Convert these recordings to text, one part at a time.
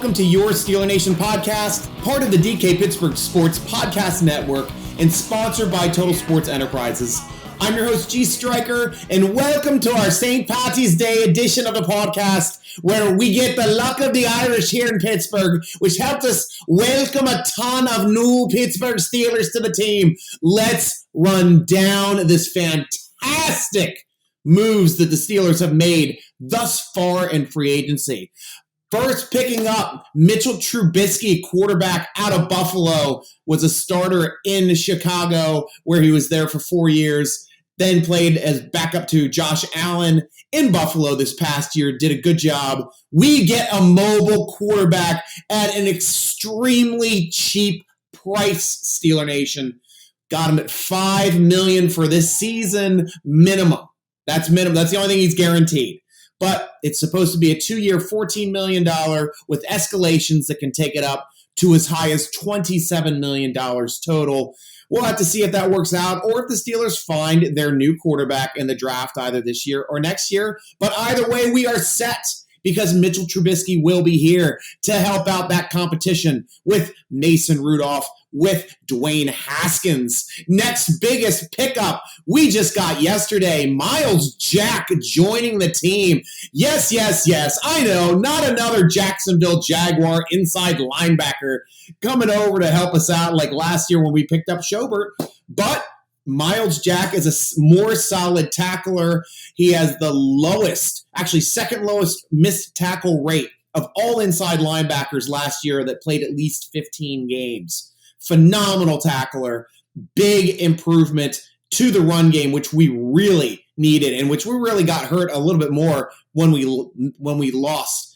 welcome to your Steeler Nation podcast, part of the DK Pittsburgh Sports podcast network and sponsored by Total Sports Enterprises. I'm your host, Stryker, and welcome to our St. Patty's Day edition of the podcast, where we get the luck of the Irish here in Pittsburgh, which helped us welcome a ton of new Pittsburgh Steelers to the team. Let's run down this fantastic moves that the Steelers have made thus far in free agency. First, picking up Mitchell Trubisky, quarterback out of Buffalo, was a starter in Chicago, where he was there for 4 years, then played as backup to Josh Allen in Buffalo this past year, did a good job. We get a mobile quarterback at an extremely cheap price, Steeler Nation. Got him at $5 million for this season minimum. That's minimum. That's the only thing he's guaranteed. But it's supposed to be a 2-year, $14 million with escalations that can take it up to as high as $27 million total. We'll have to see if that works out or if the Steelers find their new quarterback in the draft either this year or next year. But either way, we are set because Mitchell Trubisky will be here to help out that competition with Mason Rudolph, with Dwayne Haskins. Next biggest pickup we just got yesterday, Myles Jack joining the team. Yes, I know, not another Jacksonville Jaguar inside linebacker coming over to help us out like last year when we picked up Schobert, but Myles Jack is a more solid tackler. He has the lowest, actually second lowest missed tackle rate of all inside linebackers last year that played at least 15 games. Phenomenal tackler, big improvement to the run game, which we really needed and which we really got hurt a little bit more when we lost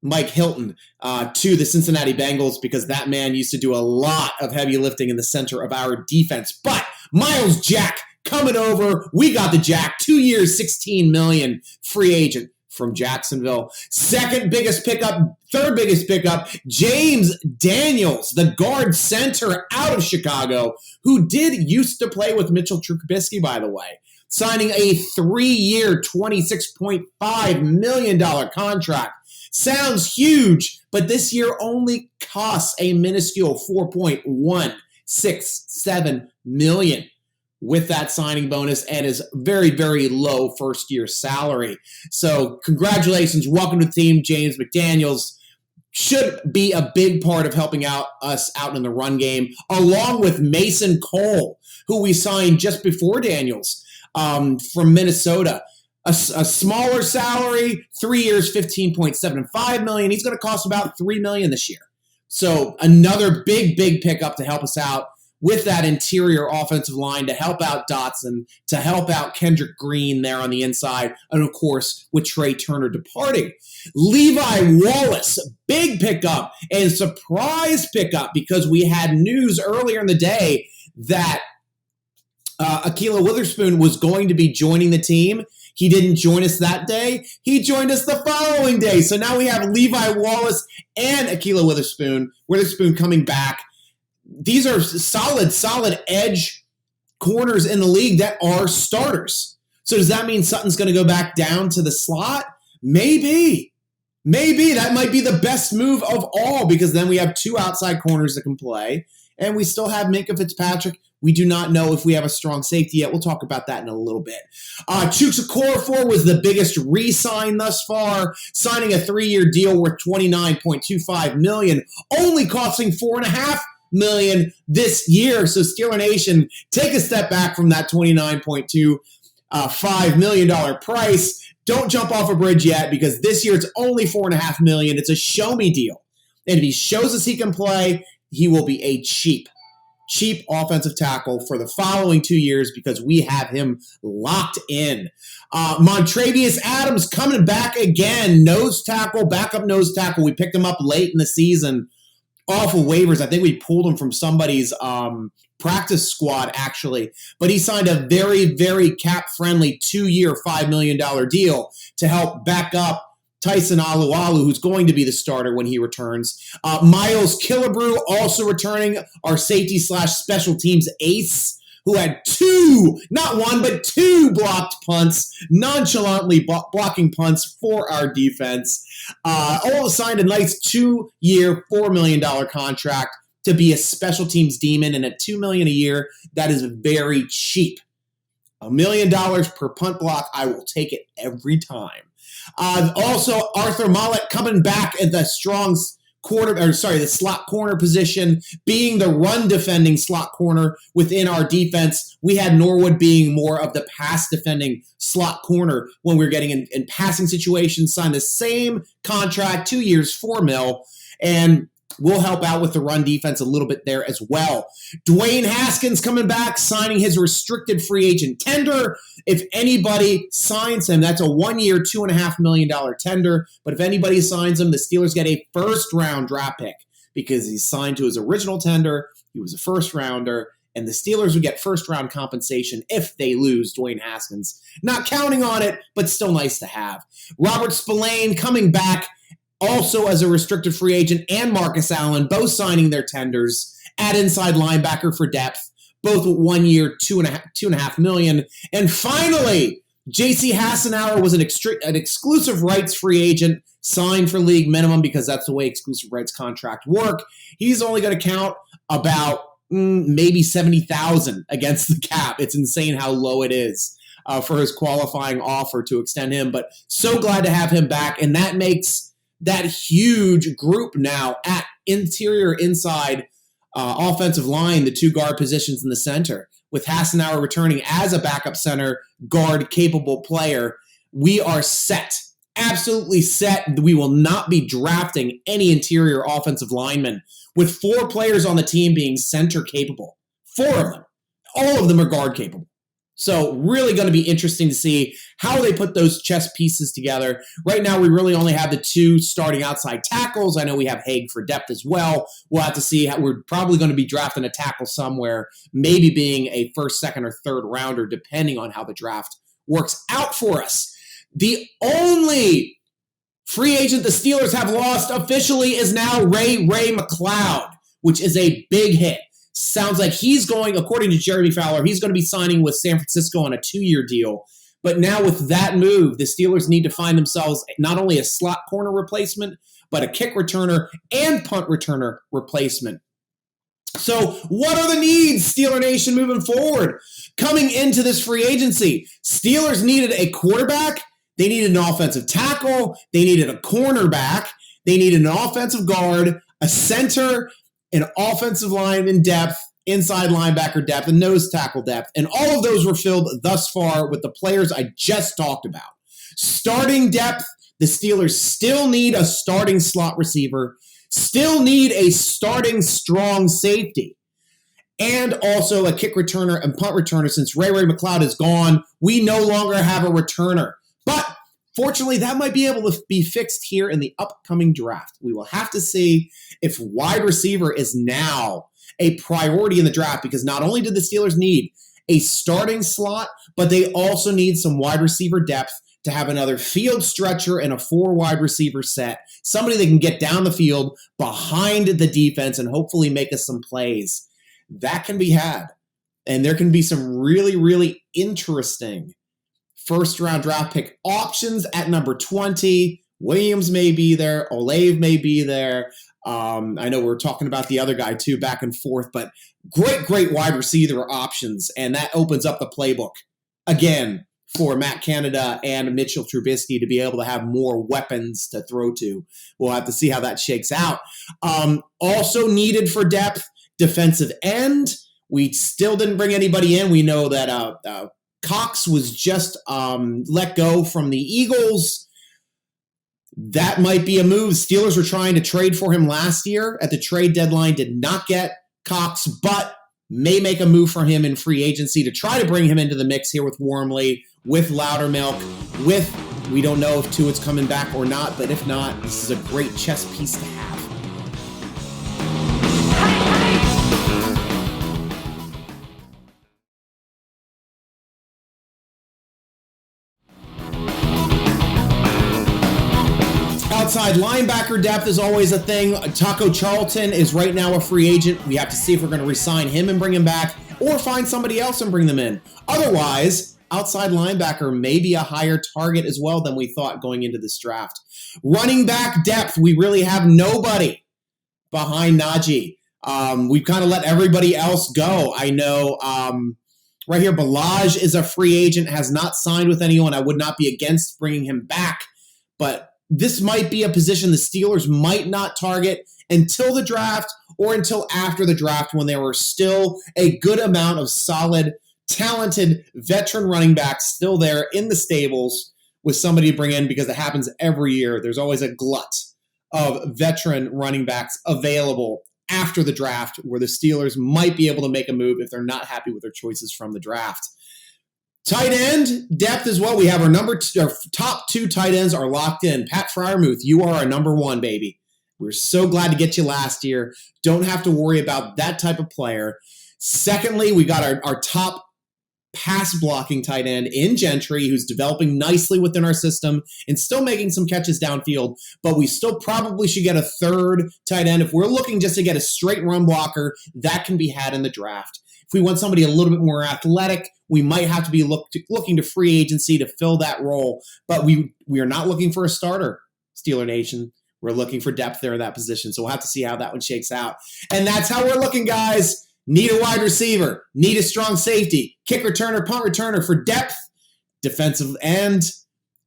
Mike Hilton to the Cincinnati Bengals, because that man used to do a lot of heavy lifting in the center of our defense. But Myles Jack coming over. We got the Jack, 2 years, $16 million, free agent from Jacksonville. Third biggest pickup, James Daniels, the guard center out of Chicago, who used to play with Mitchell Trubisky, by the way, signing a 3-year, $26.5 million contract. Sounds huge, but this year only costs a minuscule $4.167 million with that signing bonus and his very, very low first-year salary. So congratulations. Welcome to the team, James McDaniels. Should be a big part of helping out us out in the run game, along with Mason Cole, who we signed just before Daniels from Minnesota. A smaller salary, 3 years, $15.75 million. He's going to cost about $3 million this year. So another big pickup to help us out with that interior offensive line, to help out Dotson, to help out Kendrick Green there on the inside, and of course with Trey Turner departing. Levi Wallace, big pickup and surprise pickup, because we had news earlier in the day that Ahkello Witherspoon was going to be joining the team. He didn't join us that day. He joined us the following day. So now we have Levi Wallace and Ahkello Witherspoon coming back. These are solid edge corners in the league that are starters. So does that mean Sutton's going to go back down to the slot? Maybe. That might be the best move of all, because then we have two outside corners that can play, and we still have Minkah Fitzpatrick. We do not know if we have a strong safety yet. We'll talk about that in a little bit. Chuks Okorafor was the biggest re-sign thus far, signing a 3-year deal worth $29.25 million, only costing $4.5 million this year. So Steeler Nation, take a step back from that $29.25 million price. Don't jump off a bridge yet, because this year it's only $4.5 million. It's a show-me deal. And if he shows us he can play, he will be a cheap offensive tackle for the following 2 years, because we have him locked in. Montravius Adams coming back again, backup nose tackle. We picked him up late in the season off of waivers. I think we pulled him from somebody's practice squad, actually. But he signed a very, very cap-friendly 2-year, $5 million deal to help back up Tyson Alualu, who's going to be the starter when he returns. Miles Killebrew also returning, our safety/special teams ace, who had two, not one, but two blocked punts, nonchalantly blocking punts for our defense. All signed a nice 2-year, $4 million contract to be a special teams demon, and at $2 million a year, that is very cheap. $1 million per punt block, I will take it every time. Also, Arthur Mullet coming back at the the slot corner position, being the run defending slot corner within our defense. We had Norwood being more of the pass defending slot corner when we were getting in passing situations. Signed the same contract, 2 years, $4 million, and we'll help out with the run defense a little bit there as well. Dwayne Haskins coming back, signing his restricted free agent tender. If anybody signs him, that's a 1-year, $2.5 million tender. But if anybody signs him, the Steelers get a first-round draft pick because he's signed to his original tender. He was a first-rounder, and the Steelers would get first-round compensation if they lose Dwayne Haskins. Not counting on it, but still nice to have. Robert Spillane coming back, also as a restricted free agent, and Marcus Allen, both signing their tenders at inside linebacker for depth, both with 1 year, $2.5 million. And finally, J.C. Hassenauer was an exclusive rights free agent, signed for league minimum because that's the way exclusive rights contract work. He's only going to count about maybe $70,000 against the cap. It's insane how low it is for his qualifying offer to extend him. But so glad to have him back, and that makes that huge group now at interior, inside offensive line, the two guard positions in the center, with Hassenauer returning as a backup center guard capable player. We are set, absolutely set. We will not be drafting any interior offensive linemen, with 4 players on the team being center capable. 4 of them. All of them are guard capable. So really going to be interesting to see how they put those chess pieces together. Right now, we really only have the 2 starting outside tackles. I know we have Haig for depth as well. We'll have to see. We're probably going to be drafting a tackle somewhere, maybe being a first, second, or third rounder, depending on how the draft works out for us. The only free agent the Steelers have lost officially is now Ray McCloud, which is a big hit. Sounds like he's going, according to Jeremy Fowler, he's going to be signing with San Francisco on a 2-year deal. But now with that move, the Steelers need to find themselves not only a slot corner replacement, but a kick returner and punt returner replacement. So what are the needs, Steeler Nation, moving forward? Coming into this free agency, Steelers needed a quarterback. They needed an offensive tackle. They needed a cornerback. They needed an offensive guard, a center, an offensive line in depth, inside linebacker depth, and nose tackle depth. And all of those were filled thus far with the players I just talked about. Starting depth, the Steelers still need a starting slot receiver, still need a starting strong safety, and also a kick returner and punt returner. Since Ray McCloud is gone, we no longer have a returner. But fortunately, that might be able to be fixed here in the upcoming draft. We will have to see if wide receiver is now a priority in the draft, because not only did the Steelers need a starting slot, but they also need some wide receiver depth to have another field stretcher and a 4 wide receiver set, somebody that can get down the field behind the defense and hopefully make us some plays. That can be had. And there can be some really, really interesting first-round draft pick options at number 20. Williams may be there. Olave may be there. I know we're talking about the other guy, too, back and forth. But great wide receiver options. And that opens up the playbook, again, for Matt Canada and Mitchell Trubisky to be able to have more weapons to throw to. We'll have to see how that shakes out. Also needed for depth, defensive end. We still didn't bring anybody in. We know that Cox was just let go from the Eagles. That might be a move. Steelers were trying to trade for him last year at the trade deadline, did not get Cox, but may make a move for him in free agency to try to bring him into the mix here with Wormley, with Loudermilk, with, we don't know if Tuitt's coming back or not, but if not, this is a great chess piece to have. Outside linebacker depth is always a thing. Taco Charlton is right now a free agent. We have to see if we're going to re-sign him and bring him back. or find somebody else and bring them in. Otherwise, outside linebacker may be a higher target as well than we thought going into this draft. Running back depth, we really have nobody behind Najee. We've kind of let everybody else go. I know right here, Balaj is a free agent, has not signed with anyone. I would not be against bringing him back, but this might be a position the Steelers might not target until the draft or until after the draft, when there were still a good amount of solid, talented veteran running backs still there in the stables with somebody to bring in, because it happens every year. There's always a glut of veteran running backs available after the draft where the Steelers might be able to make a move if they're not happy with their choices from the draft. Tight end depth as well. We have our top 2 tight ends are locked in. Pat Freiermuth, you are our number 1, baby. We're so glad to get you last year. Don't have to worry about that type of player. Secondly, we got our top pass blocking tight end in Gentry, who's developing nicely within our system and still making some catches downfield, but we still probably should get a third tight end. If we're looking just to get a straight run blocker, that can be had in the draft. If we want somebody a little bit more athletic, we might have to be looking to free agency to fill that role, but we are not looking for a starter, Steeler Nation. We're looking for depth there in that position, so we'll have to see how that one shakes out. And that's how we're looking, guys. Need a wide receiver, need a strong safety, kick returner, punt returner for depth, defensive end,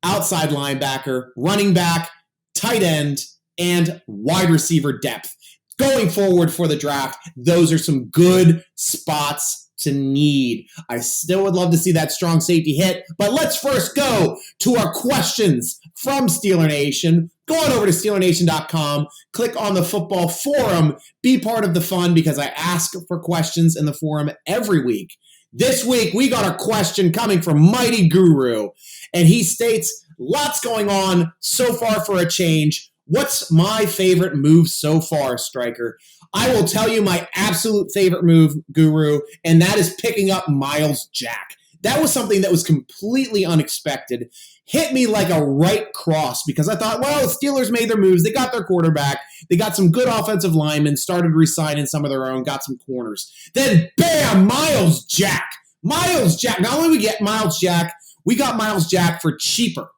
outside linebacker, running back, tight end, and wide receiver depth. Going forward for the draft, those are some good spots to need. I still would love to see that strong safety hit, but let's first go to our questions from Steeler Nation. Go on over to SteelerNation.com, click on the football forum, be part of the fun, because I ask for questions in the forum every week. This week, we got a question coming from Mighty Guru, and he states, lots going on so far for a change. What's my favorite move so far, Stryker? I will tell you my absolute favorite move, Guru, and that is picking up Myles Jack. That was something that was completely unexpected. Hit me like a right cross, because I thought, well, the Steelers made their moves. They got their quarterback. They got some good offensive linemen, started re-signing some of their own, got some corners. Then, bam, Myles Jack. Myles Jack. Not only we get Myles Jack, we got Myles Jack for cheaper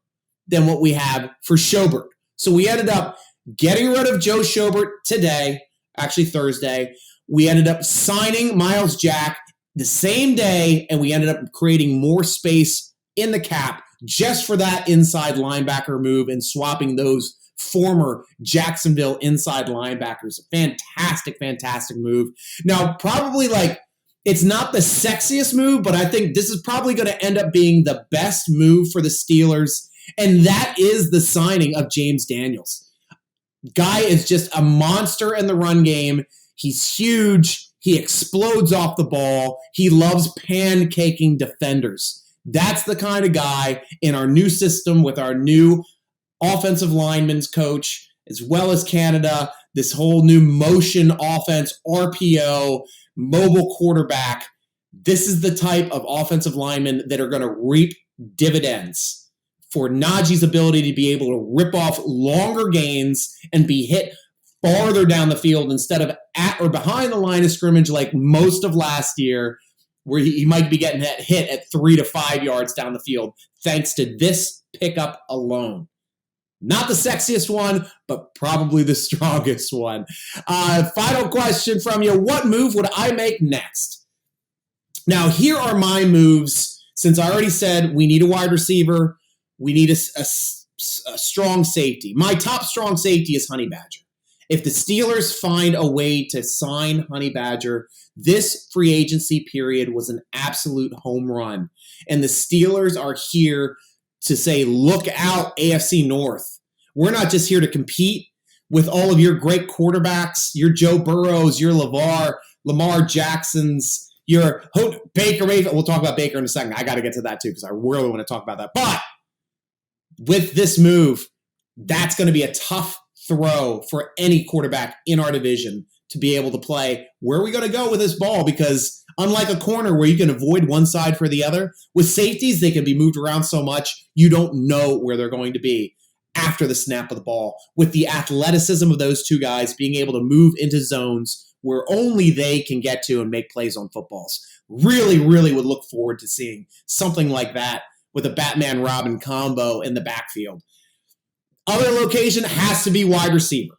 than what we have for Schobert. So we ended up getting rid of Joe Schobert today, actually Thursday. We ended up signing Myles Jack the same day, and we ended up creating more space in the cap just for that inside linebacker move and swapping those former Jacksonville inside linebackers. Fantastic, fantastic move. Now, probably it's not the sexiest move, but I think this is probably going to end up being the best move for the Steelers, and that is the signing of James Daniels. Guy is just a monster in the run game. He's huge. He explodes off the ball. He loves pancaking defenders. That's the kind of guy in our new system with our new offensive linemen's coach, as well as Canada, this whole new motion offense, RPO, mobile quarterback. This is the type of offensive linemen that are going to reap dividends for Najee's ability to be able to rip off longer gains and be hit farther down the field instead of at or behind the line of scrimmage like most of last year, where he might be getting hit at 3 to 5 yards down the field, thanks to this pickup alone. Not the sexiest one, but probably the strongest one. Final question from you. What move would I make next? Now, here are my moves. Since I already said we need a wide receiver, we need a strong safety. My top strong safety is Honey Badger. If the Steelers find a way to sign Honey Badger, this free agency period was an absolute home run. And the Steelers are here to say, look out, AFC North. We're not just here to compete with all of your great quarterbacks, your Joe Burrows, your Lamar Jacksons, your Baker Mayfield. We'll talk about Baker in a second. I got to get to that too, because I really want to talk about that. But with this move, that's going to be a tough throw for any quarterback in our division to be able to play. Where are we going to go with this ball? Because unlike a corner where you can avoid one side for the other, with safeties, they can be moved around so much, you don't know where they're going to be after the snap of the ball. With the athleticism of those two guys being able to move into zones where only they can get to and make plays on footballs. Really, really would look forward to seeing something like that with a Batman-Robin combo in the backfield. Other location has to be wide receiver.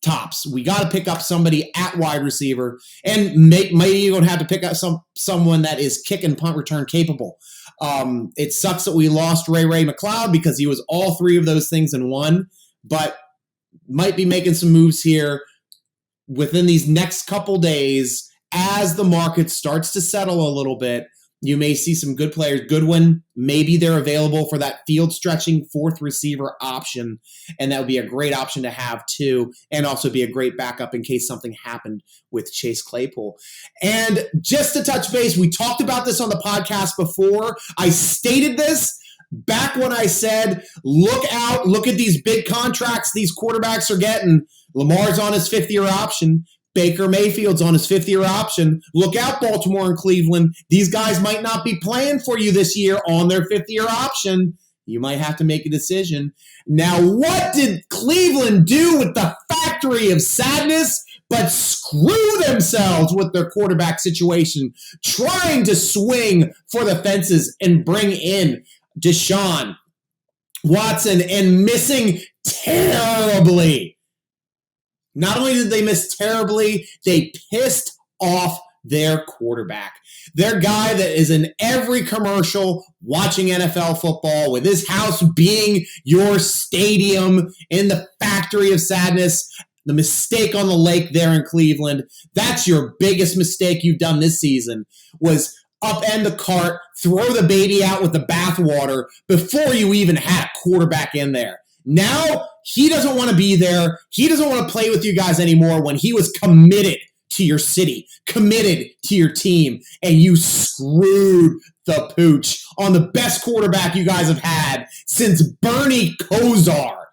Tops. We got to pick up somebody at wide receiver, and maybe you're going to have to pick up someone that is kick and punt return capable. It sucks that we lost Ray McCloud because he was all three of those things in one, but might be making some moves here within these next couple days as the market starts to settle a little bit. You may see some good players. Goodwin, maybe they're available for that field-stretching fourth receiver option, and that would be a great option to have too, and also be a great backup in case something happened with Chase Claypool. And just to touch base, we talked about this on the podcast before. I stated this back when I said, look out, look at these big contracts these quarterbacks are getting. Lamar's on his fifth-year option. Baker Mayfield's on his fifth-year option. Look out, Baltimore and Cleveland. These guys might not be playing for you this year on their fifth-year option. You might have to make a decision. Now, what did Cleveland do with the factory of sadness but screw themselves with their quarterback situation, trying to swing for the fences and bring in Deshaun Watson and missing terribly? Not only did they miss terribly, they pissed off their quarterback. Their guy that is in every commercial watching NFL football, with his house being your stadium in the factory of sadness. The mistake on the lake there in Cleveland, that's your biggest mistake you've done this season, was upend the cart, throw the baby out with the bathwater before you even had a quarterback in there. Now, he doesn't want to be there. He doesn't want to play with you guys anymore when he was committed to your city, committed to your team, and you screwed the pooch on the best quarterback you guys have had since Bernie Kosar.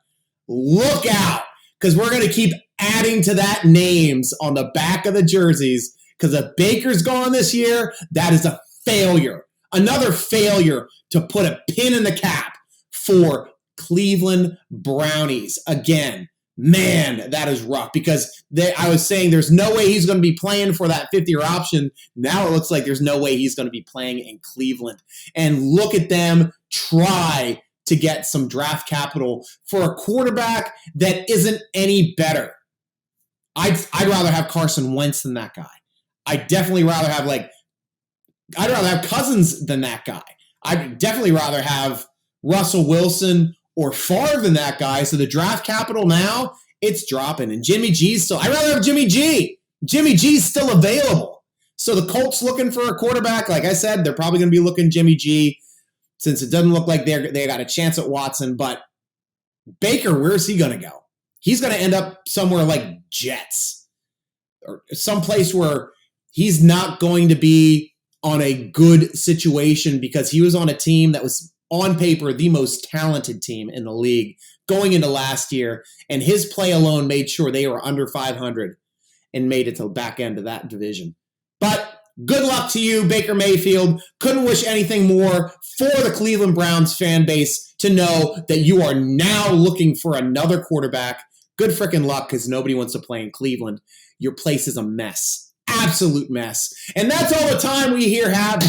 Look out, because we're going to keep adding to that names on the back of the jerseys, because if Baker's gone this year, that is a failure. Another failure to put a pin in the cap for Cleveland Brownies. Again, man, that is rough, because I was saying there's no way he's going to be playing for that fifth-year option. Now it looks like there's no way he's going to be playing in Cleveland. And look at them try to get some draft capital for a quarterback that isn't any better. I'd rather have Carson Wentz than that guy. I'd definitely rather have I'd rather have Cousins than that guy. I'd definitely rather have Russell Wilson or Favre than that guy. So the draft capital now, it's dropping. And Jimmy G's still, I'd rather have Jimmy G. Jimmy G's still available. So the Colts looking for a quarterback, like I said, they're probably going to be looking Jimmy G, since it doesn't look like they got a chance at Watson. But Baker, where's he going to go? He's going to end up somewhere like Jets or someplace where he's not going to be on a good situation, because he was on a team that was on paper the most talented team in the league going into last year, and his play alone made sure they were under 500 and made it to the back end of that division. But good luck to you, Baker Mayfield. Couldn't wish anything more for the Cleveland Browns fan base to know that you are now looking for another quarterback. Good freaking luck, because nobody wants to play in Cleveland. Your place is a mess. Absolute mess. And that's all the time we have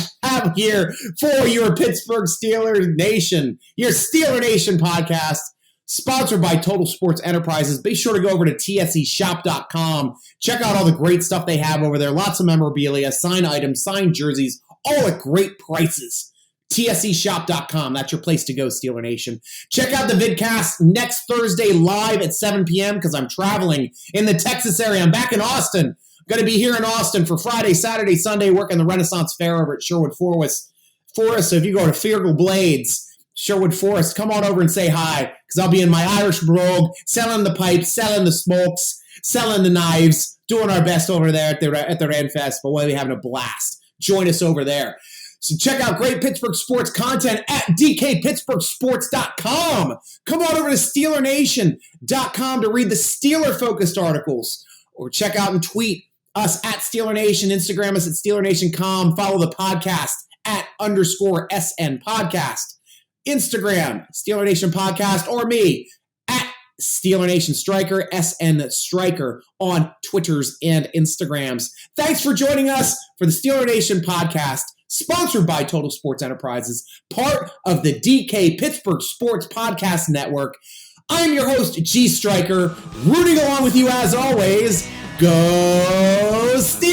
here for your Pittsburgh Steelers Nation, your Steeler Nation podcast, sponsored by Total Sports Enterprises. Be sure to go over to tseshop.com. Check out all the great stuff they have over there. Lots of memorabilia, signed items, signed jerseys, all at great prices. tseshop.com. That's your place to go, Steeler Nation. Check out the vidcast next Thursday live at 7 p.m. because I'm traveling in the Texas area. I'm back in Austin. Going to be here in Austin for Friday, Saturday, Sunday, working the Renaissance Fair over at Sherwood Forest. So if you go to Feargal Blades, Sherwood Forest, come on over and say hi, because I'll be in my Irish brogue, selling the pipes, selling the smokes, selling the knives, doing our best over there at the Red Fest, but we'll be having a blast. Join us over there. So check out great Pittsburgh sports content at dkpittsburghsports.com. Come on over to SteelerNation.com to read the Steeler-focused articles, or check out and tweet us at Steeler Nation, Instagram us at SteelerNation.com, follow the podcast at _SN Podcast, Instagram, Steeler Nation Podcast, or me at Steeler Nation Stryker, SN Stryker on Twitters and Instagrams. Thanks for joining us for the Steeler Nation podcast, sponsored by Total Sports Enterprises, part of the DK Pittsburgh Sports Podcast Network. I'm your host, G. Stryker, rooting along with you as always. Go Steelers!